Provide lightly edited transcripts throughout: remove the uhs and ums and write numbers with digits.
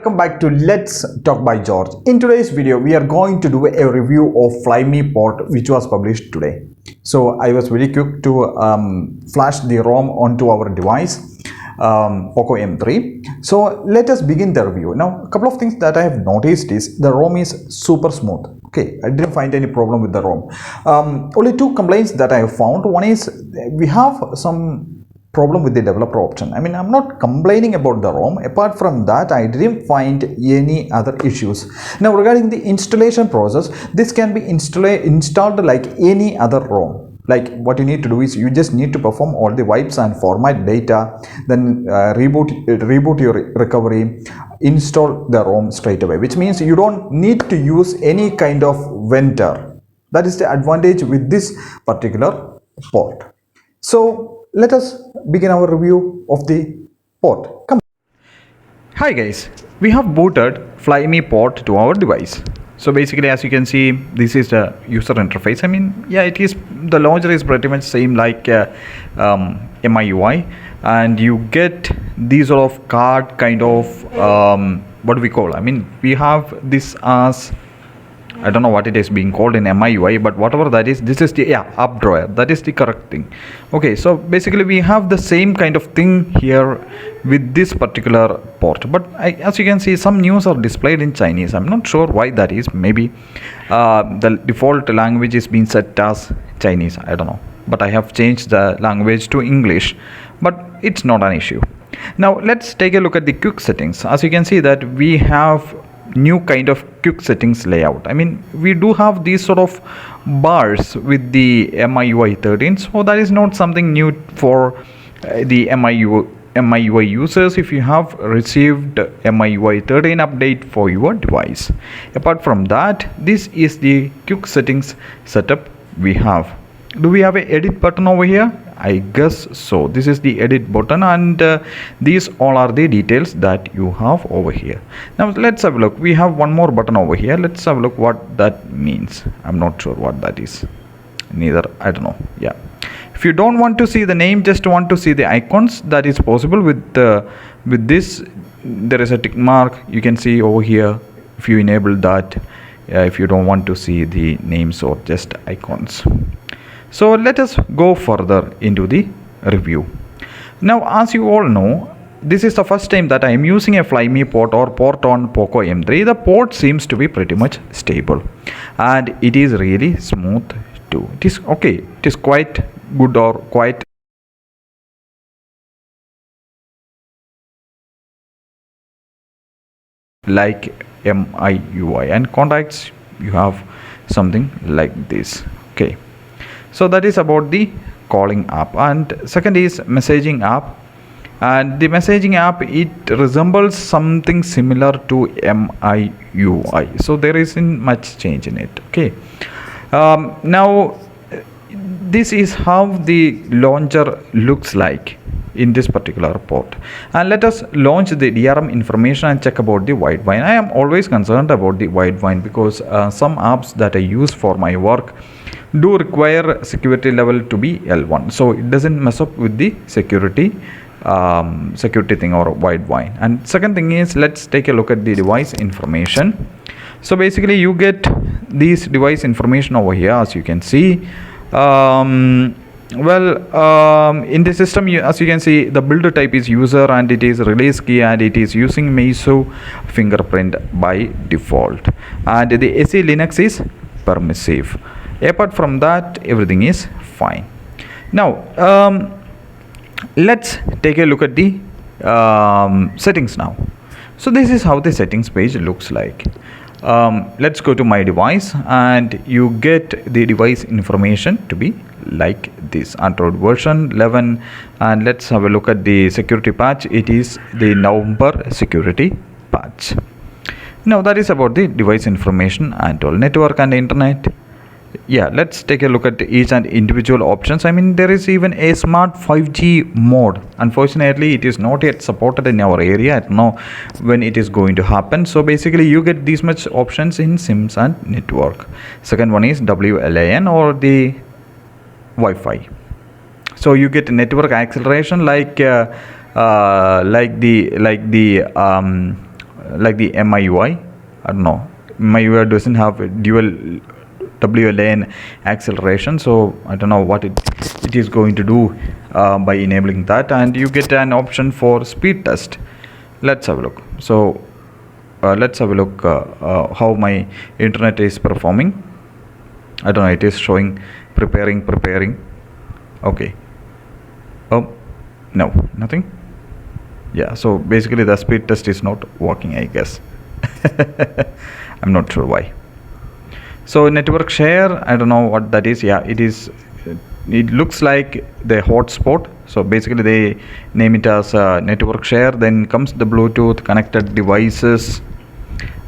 Welcome back to Let's Talk by George. In today's video, we are going to do a review of Flyme Port which was published today. So I was very quick to flash the ROM onto our device, POCO M3. So let us begin the review. Now, a couple of things that I have noticed is the ROM is super smooth. Okay, I didn't find any problem with the ROM. Only two complaints that I have found. One is we have some problem with the developer option. I mean, I'm not complaining about the ROM. Apart from that, I didn't find any other issues. Now, regarding the installation process, this can be installed like any other ROM. Like what you need to do is you just need to perform all the wipes and format data, then reboot your recovery, install the ROM straight away, which means you don't need to use any kind of vendor. That is the advantage with this particular port. So let us begin our review of the port. Come. Hi guys, we have booted Flyme Port to our device. So basically, as you can see, this is the user interface. I mean, yeah, it is, the launcher is pretty much same like MIUI, and you get these sort of card kind of what do we call, I mean, we have this as, I don't know what it is being called in MIUI, but whatever that is, this is the up drawer. That is the correct thing. Okay, so basically we have the same kind of thing here with this particular port. But as you can see, some news are displayed in Chinese. I'm not sure why that is. Maybe the default language is being set as Chinese. I don't know. But I have changed the language to English. But it's not an issue. Now let's take a look at the quick settings. As you can see that we have new kind of quick settings layout. I mean, we do have these sort of bars with the MIUI 13, so that is not something new for the MIUI users if you have received MIUI 13 update for your device. Apart from that, this is the quick settings setup we have. Do we have an edit button over here? I guess so. This is the edit button, and these all are the details that you have over here. Now let's have a look. We have one more button over here. Let's have a look what that means. I'm not sure what that is. Neither. I don't know. Yeah. If you don't want to see the name, just want to see the icons, that is possible with this. There is a tick mark you can see over here. If you enable that, if you don't want to see the names or just icons. So let us go further into the review. Now, as you all know, this is the first time that I am using a Flyme port or port on POCO M3. The port seems to be pretty much stable, and it is really smooth too. It is okay. It is quite good or quite like MIUI, and contacts you have something like this. Okay. So that is about the calling app, and second is messaging app, and the messaging app, it resembles something similar to MIUI, so there isn't much change in it. Okay, now this is how the launcher looks like in this particular port, and let us launch the DRM information and check about the white wine. I am always concerned about the white wine because some apps that I use for my work do require security level to be L1, so it doesn't mess up with the security thing or white wine. And second thing is, let's take a look at the device information. So basically you get these device information over here, as you can see. In the system, as you can see, the builder type is user, and it is release key, and it is using Meizu fingerprint by default, and the SE Linux is permissive. Apart from that, everything is fine. Now let's take a look at the settings now. So this is how the settings page looks like. Let's go to my device, and you get the device information to be like this: Android version 11, and let's have a look at the security patch. It is the November security patch. Now that is about the device information and all. Network and internet. Yeah, let's take a look at each and individual options. I mean, there is even a smart 5G mode. Unfortunately, it is not yet supported in our area. I don't know when it is going to happen. So basically you get these much options in SIMs and network. Second one is WLAN or the Wi-Fi. So you get network acceleration like the like the MIUI. I don't know, MIUI doesn't have a dual WLAN acceleration, so I don't know what it is going to do by enabling that. And you get an option for speed test. Let's have a look. So let's have a look how my internet is performing. I don't know, it is showing preparing. Okay. Oh no, nothing. Yeah, so basically the speed test is not working, I guess. I'm not sure why. So network share, I don't know what that is. Yeah, it looks like the hotspot. So basically they name it as network share. Then comes the Bluetooth connected devices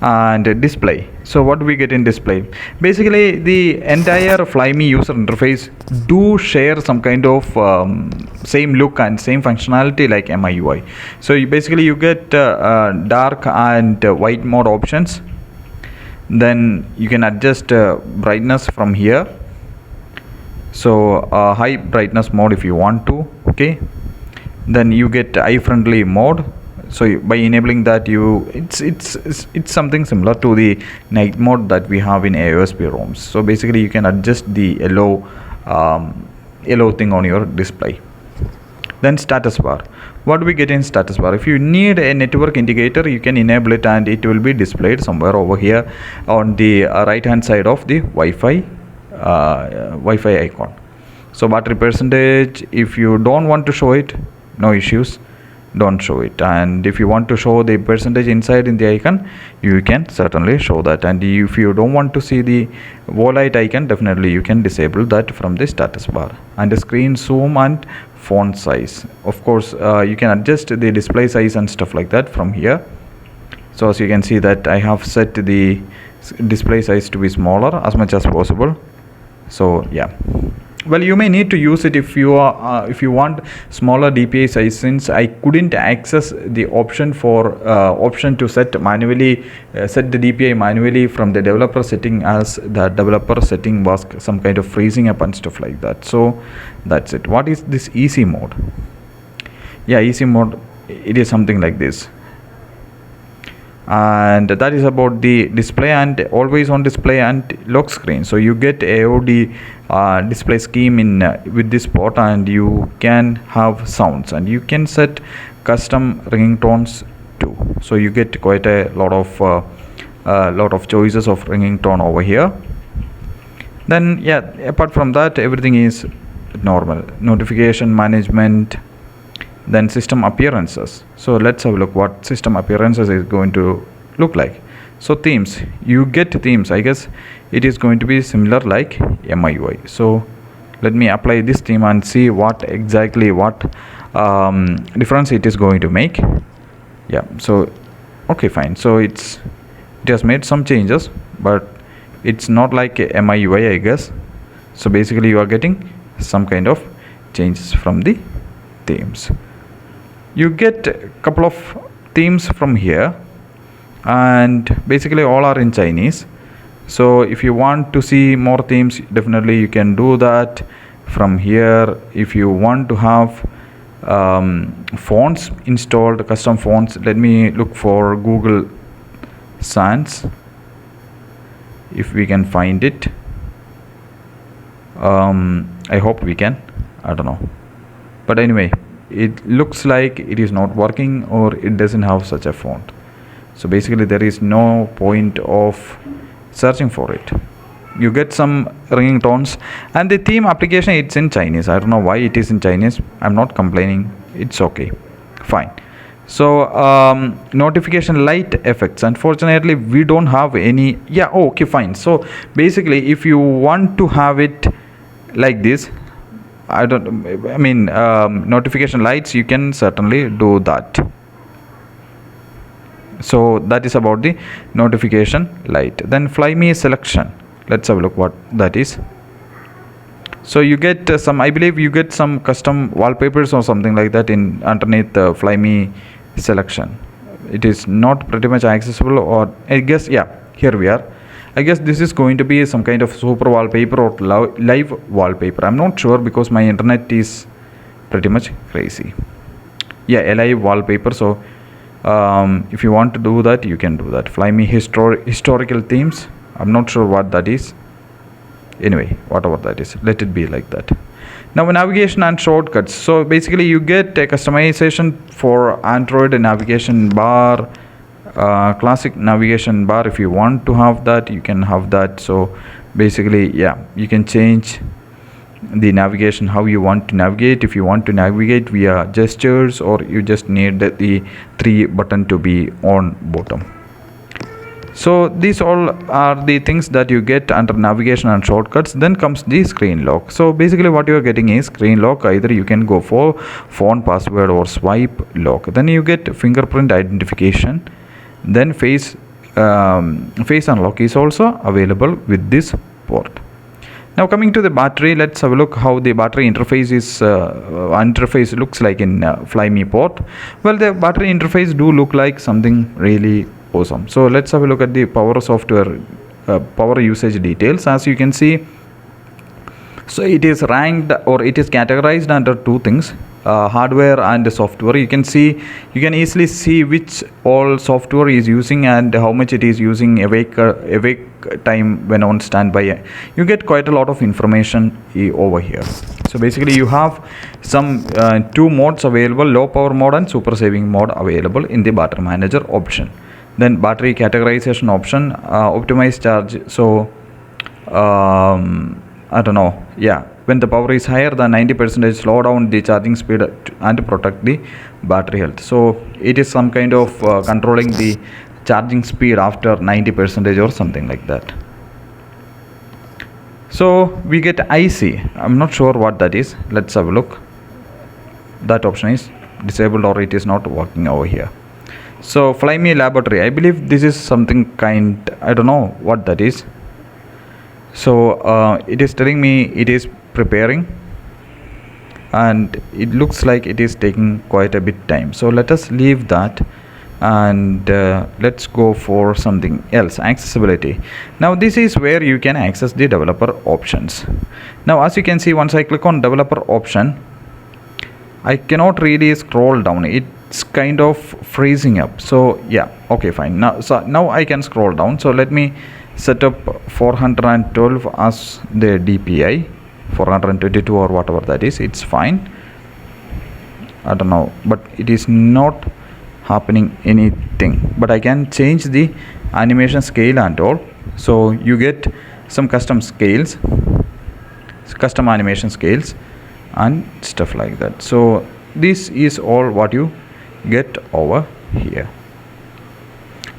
and display. So what do we get in display? Basically the entire Flyme user interface do share some kind of same look and same functionality like MIUI. So you get dark and white mode options. Then you can adjust brightness from here. So high brightness mode if you want to. Okay, then you get eye friendly mode. So by enabling that, it's something similar to the night mode that we have in AOSP ROMs. So basically you can adjust the yellow thing on your display. Then status bar. What do we get in status bar? If you need a network indicator, you can enable it and it will be displayed somewhere over here on the right hand side of the Wi-Fi icon. So battery percentage, if you don't want to show it, no issues, don't show it. And if you want to show the percentage inside in the icon, you can certainly show that. And if you don't want to see the volite icon, definitely you can disable that from the status bar. And the screen zoom and font size, of course you can adjust the display size and stuff like that from here. So as you can see that I have set the display size to be smaller as much as possible. So yeah, well, you may need to use it if you want smaller DPI size, since I couldn't access the option to set manually set the DPI manually from the developer setting, as the developer setting was some kind of freezing up and stuff like that. So that's it. What is this easy mode? Yeah, easy mode, it is something like this. And that is about the display and always on display and lock screen. So you get AOD display scheme in with this port, and you can have sounds and you can set custom ringtones too. So you get quite a lot of choices of ringing tone over here. Then yeah, apart from that, everything is normal. Notification management, then system appearances. So let's have a look what system appearances is going to look like. So themes, you get themes. I guess it is going to be similar like MIUI. So let me apply this theme and see what difference it is going to make. Yeah, so okay, fine. So it has made some changes, but it's not like MIUI, I guess. So basically you are getting some kind of changes from the themes. You get a couple of themes from here, and basically all are in Chinese. So if you want to see more themes, definitely you can do that from here. If you want to have fonts installed, custom fonts, let me look for Google Sans if we can find it. I hope we can, I don't know, but anyway, it looks like it is not working or it doesn't have such a font. So basically there is no point of searching for it. You get some ringing tones, and the theme application, it's in Chinese. I don't know why it is in Chinese. I'm not complaining, it's okay, fine. So notification light effects, unfortunately we don't have any. Yeah, okay, fine. So basically if you want to have it like this, notification lights, you can certainly do that. So that is about the notification light. Then Flyme selection, let's have a look what that is. So you get I believe you get some custom wallpapers or something like that in underneath the Flyme selection. It is not pretty much accessible, or I guess, yeah, here we are. I guess this is going to be some kind of super wallpaper or live wallpaper. I'm not sure because my internet is pretty much crazy. Yeah, a live wallpaper. So If you want to do that, you can do that. Flyme historical themes, I'm not sure what that is. Anyway, whatever that is, let it be like that. Now navigation and shortcuts. So basically you get a customization for Android navigation bar, classic navigation bar. If you want to have that, you can have that. So basically, yeah, you can change the navigation how you want to navigate. If you want to navigate via gestures, or you just need the 3 button to be on bottom. So these all are the things that you get under navigation and shortcuts. Then comes the screen lock. So basically what you are getting is screen lock. Either you can go for phone password or swipe lock. Then you get fingerprint identification. Then face unlock is also available with this port. Now coming to the battery, let's have a look how the battery interface looks like in Flyme Port. Well, the battery interface do look like something really awesome. So let's have a look at the power software power usage details. As you can see, so it is ranked, or it is categorized under 2 things, hardware and software. You can easily see which all software is using and how much it is using awake time when on standby. You get quite a lot of information over here. So basically you have some 2 modes available, low power mode and super saving mode available in the battery manager option. Then battery categorization option, optimize charge. So I don't know, yeah, when the power is higher than 90%, slow down the charging speed and protect the battery health. So it is some kind of controlling the charging speed after 90% or something like that. So we get IC. I'm not sure what that is. Let's have a look. That option is disabled, or it is not working over here. So Flyme laboratory, I believe this is something kind, I don't know what that is. So it is telling me it is preparing, and it looks like it is taking quite a bit time. So let us leave that, and let's go for something else. Accessibility. Now this is where you can access the developer options. Now as you can see, once I click on developer option, I cannot really scroll down. It's kind of freezing up. So yeah, okay, fine. Now I can scroll down. So let me set up 412 as the DPI, 422 or whatever that is. It's fine. I don't know, but it is not happening anything. But I can change the animation scale and all. So you get some custom scales, custom animation scales and stuff like that. So this is all what you get over here.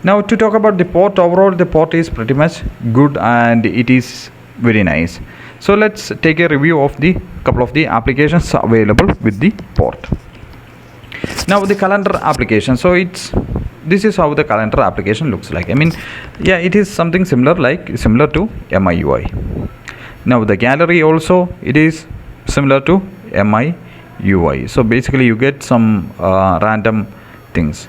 Now to talk about the port, overall the port is pretty much good and it is very nice. So let's take a review of the couple of the applications available with the port. Now the calendar application. So this is how the calendar application looks like. I mean, yeah, it is something similar to MIUI. Now the gallery also, it is similar to MIUI. So basically you get some random things.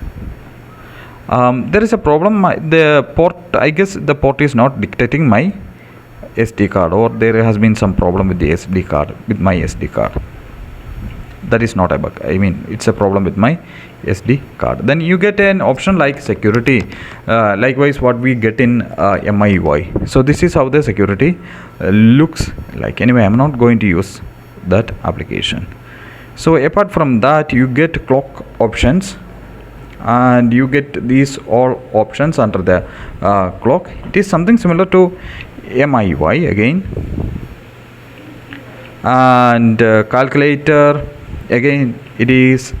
There is a problem. The port, I guess the port is not dictating my SD card, or there has been some problem with the SD card, with my SD card. That is not a bug. I mean, it's a problem with my SD card. Then you get an option like security, likewise what we get in MIUI. So this is how the security looks like. Anyway, I'm not going to use that application. So apart from that, you get clock options, and you get these all options under the clock. It is something similar to MIUI again. And calculator, again it is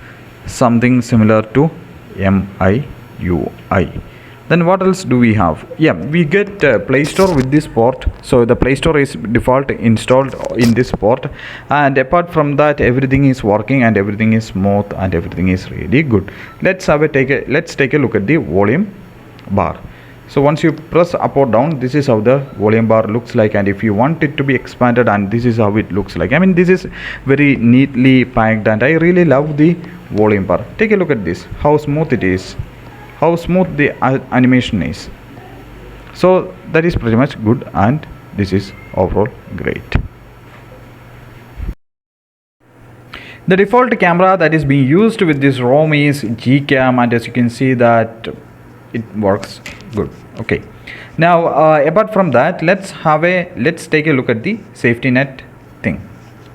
something similar to MIUI. Then what else do we have? Yeah, we get Play Store with this port. So the Play Store is default installed in this port, and apart from that, everything is working and everything is smooth and everything is really good. Let's take a look at the volume bar. So once you press up or down, this is how the volume bar looks like, and if you want it to be expanded, and this is how it looks like. I mean, this is very neatly packed and I really love the volume bar. Take a look at this, how smooth it is, how smooth the animation is. So that is pretty much good, and this is overall great. The default camera that is being used with this ROM is Gcam, and as you can see that it works good. Okay, now apart from that, let's take a look at the safety net thing.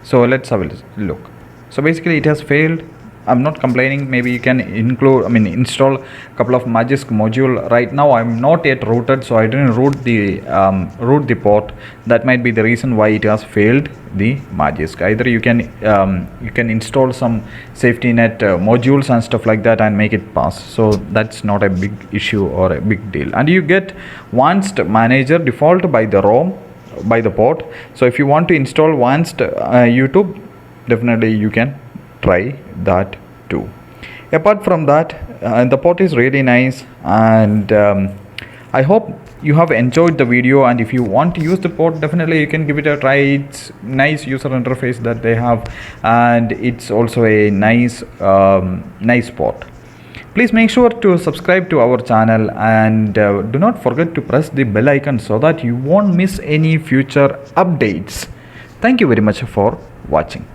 So let's have a look. So basically it has failed. I'm not complaining. Maybe you can install a couple of Magisk module. Right now I'm not yet rooted, so I didn't root the port. That might be the reason why it has failed the Magisk. Either you can install some safety net modules and stuff like that and make it pass. So that's not a big issue or a big deal. And you get Advanced Manager default by the ROM, by the port. So if you want to install Advanced YouTube, definitely you can try that too. Apart from that, the port is really nice, and I hope you have enjoyed the video. And if you want to use the port, definitely you can give it a try. It's nice user interface that they have, and it's also a nice port. Please make sure to subscribe to our channel, and do not forget to press the bell icon so that you won't miss any future updates. Thank you very much for watching.